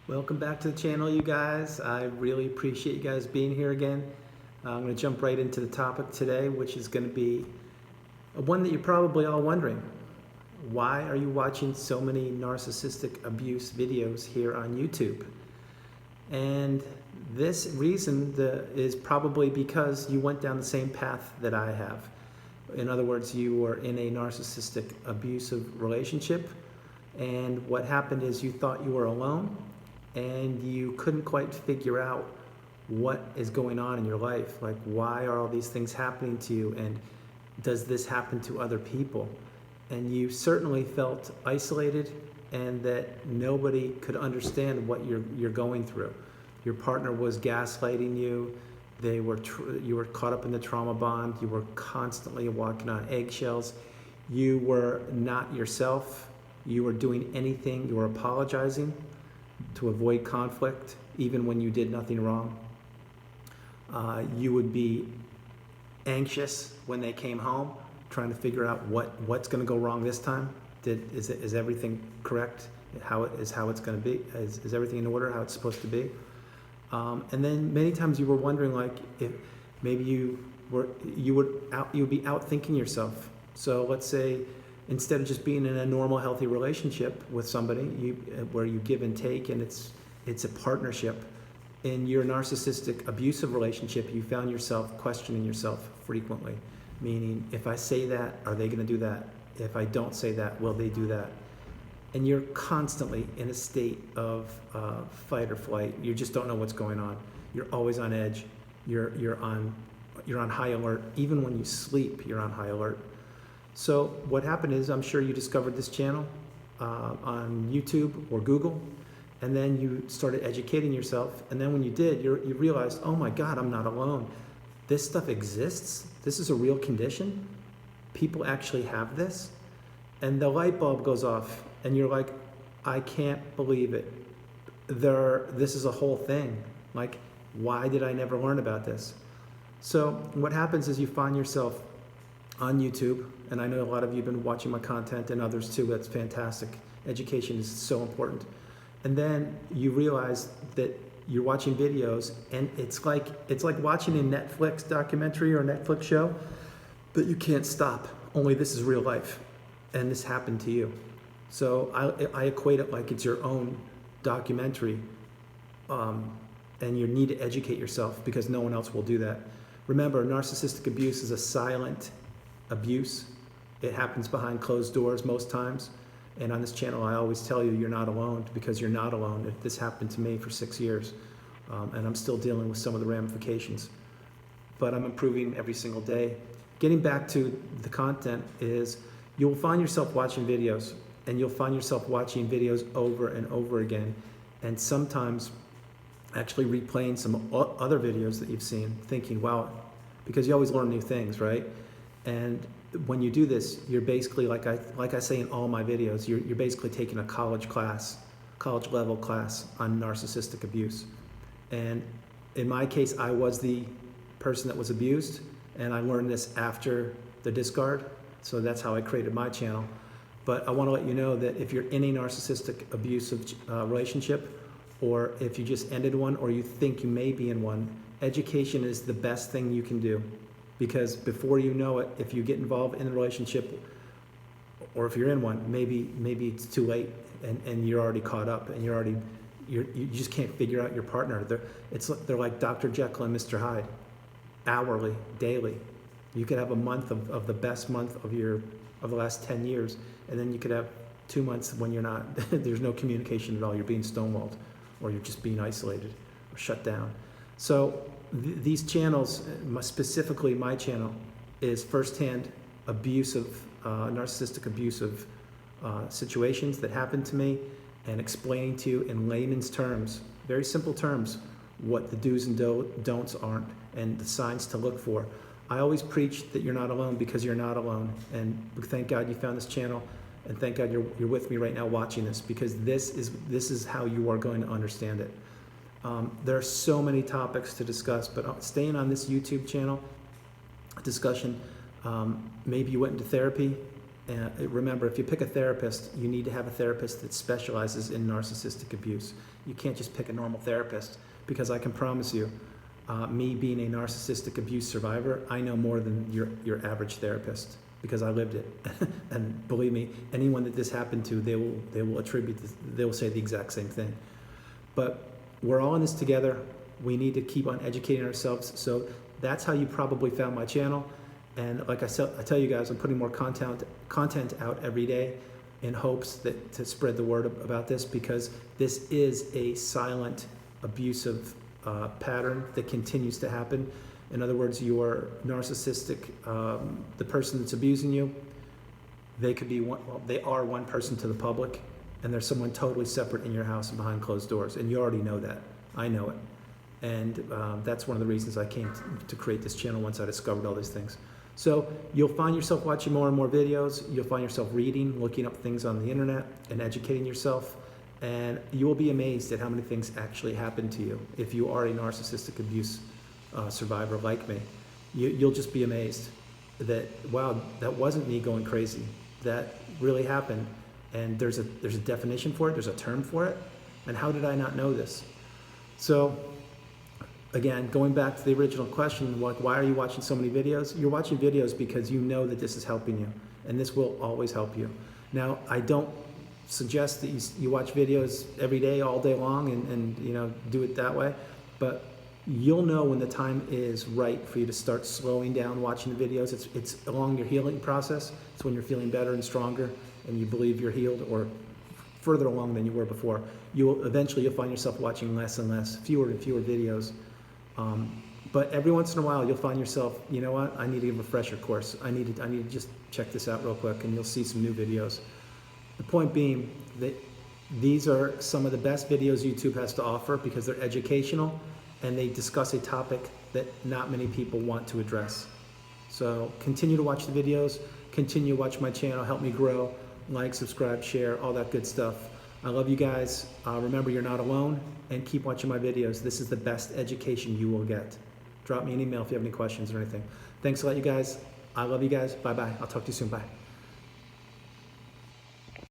Welcome back to the channel, you guys. I really appreciate you guys being here again. I'm going to jump right into the topic today, which is going to be one that you're probably all wondering. Why are you watching so many narcissistic abuse videos here on YouTube? And this reason is probably because you went down the same path that I have. In other words, you were in a narcissistic abusive relationship, and what happened is you thought you were alone and you couldn't quite figure out what is going on in your life. Like, why are all these things happening to you, and does this happen to other people? And you certainly felt isolated and that nobody could understand what you're going through. Your partner was gaslighting you. You were caught up in the trauma bond. You were constantly walking on eggshells. You were not yourself. You were doing anything. You were apologizing to avoid conflict, even when you did nothing wrong. You would be anxious when they came home, trying to figure out what's going to go wrong this time. Is everything correct? How it's going to be? Is everything in order? How it's supposed to be? And then many times you were wondering, like, if maybe you would be out thinking yourself. So let's say, instead of just being in a normal, healthy relationship with somebody, where you give and take, and it's a partnership, in your narcissistic abusive relationship, you found yourself questioning yourself frequently. Meaning, if I say that, are they going to do that? If I don't say that, will they do that? And you're constantly in a state of fight or flight. You just don't know what's going on. You're always on edge. You're on high alert. Even when you sleep, you're on high alert. So what happened is, I'm sure you discovered this channel on YouTube or Google, and then you started educating yourself. And then when you did, you realized, oh my God, I'm not alone. This stuff exists. This is a real condition. People actually have this. And the light bulb goes off, and you're like, I can't believe it. This is a whole thing. Like, why did I never learn about this? So what happens is, you find yourself on YouTube, and I know a lot of you have been watching my content, and others too. That's fantastic. Education is so important. And then you realize that you're watching videos, and it's like watching a Netflix documentary or a Netflix show, but you can't stop. Only this is real life, and this happened to you. So I equate it like it's your own documentary, and you need to educate yourself, because no one else will do that. Remember, narcissistic abuse is a silent abuse. It happens behind closed doors most times. And on this channel, I always tell you, you're not alone, because you're not alone. This happened to me for 6 years, and I'm still dealing with some of the ramifications. But I'm improving every single day. Getting back to the content is, you'll find yourself watching videos, and you'll find yourself watching videos over and over again, and sometimes actually replaying some other videos that you've seen, thinking, wow, because you always learn new things, right? And when you do this, you're basically, like I say in all my videos, you're basically taking a college level class on narcissistic abuse. And in my case, I was the person that was abused, and I learned this after the discard. So that's how I created my channel. But I want to let you know that if you're in a narcissistic abusive relationship, or if you just ended one, or you think you may be in one, education is the best thing you can do. Because before you know it, if you get involved in a relationship, or if you're in one, maybe it's too late, and you're already caught up, and you just can't figure out your partner. They're like Dr. Jekyll and Mr. Hyde, hourly, daily. You could have a month of the best month of the last 10 years, and then you could have 2 months when you're not. There's no communication at all. You're being stonewalled, or you're just being isolated or shut down. So these channels, specifically my channel, is firsthand abusive, narcissistic abusive situations that happened to me, and explaining to you in layman's terms, very simple terms, what the do's and don'ts aren't, and the signs to look for. I always preach that you're not alone, because you're not alone. And thank God you found this channel, and thank God you're with me right now watching this, because this is how you are going to understand it. There are so many topics to discuss, but staying on this YouTube channel discussion, maybe you went into therapy, Remember, if you pick a therapist, you need to have a therapist that specializes in narcissistic abuse. You can't just pick a normal therapist, because I can promise you, me being a narcissistic abuse survivor, I know more than your average therapist, because I lived it. And believe me, anyone that this happened to, they will attribute this, they will say the exact same thing. But we're all in this together. We need to keep on educating ourselves. So that's how you probably found my channel. And like I tell you guys, I'm putting more content out every day in hopes to spread the word about this, because this is a silent, abusive pattern that continues to happen. In other words, your narcissistic, the person that's abusing you, they could be they are one person to the public, and there's someone totally separate in your house and behind closed doors, and you already know that. I know it. And that's one of the reasons I came to create this channel once I discovered all these things. So you'll find yourself watching more and more videos. You'll find yourself reading, looking up things on the internet, and educating yourself. And you will be amazed at how many things actually happen to you if you are a narcissistic abuse survivor like me. You'll just be amazed that, wow, that wasn't me going crazy. That really happened. And there's a definition for it. There's a term for it. And how did I not know this? So again, going back to the original question, like, why are you watching so many videos? You're watching videos because you know that this is helping you, and this will always help you. Now, I don't suggest that you watch videos every day, all day long, and you know, do it that way, but you'll know when the time is right for you to start slowing down watching the videos. It's along your healing process. It's when you're feeling better and stronger, and you believe you're healed, or further along than you were before. You'll find yourself watching less and less, fewer and fewer videos. But every once in a while, you'll find yourself, you know what, I need to give a refresher course. I need to just check this out real quick, and you'll see some new videos. The point being that these are some of the best videos YouTube has to offer, because they're educational and they discuss a topic that not many people want to address. So continue to watch the videos, continue to watch my channel, help me grow, like, subscribe, share, all that good stuff. I love you guys. Remember, you're not alone, and keep watching my videos. This is the best education you will get. Drop me an email if you have any questions or anything. Thanks a lot, you guys. I love you guys. Bye-bye. I'll talk to you soon. Bye.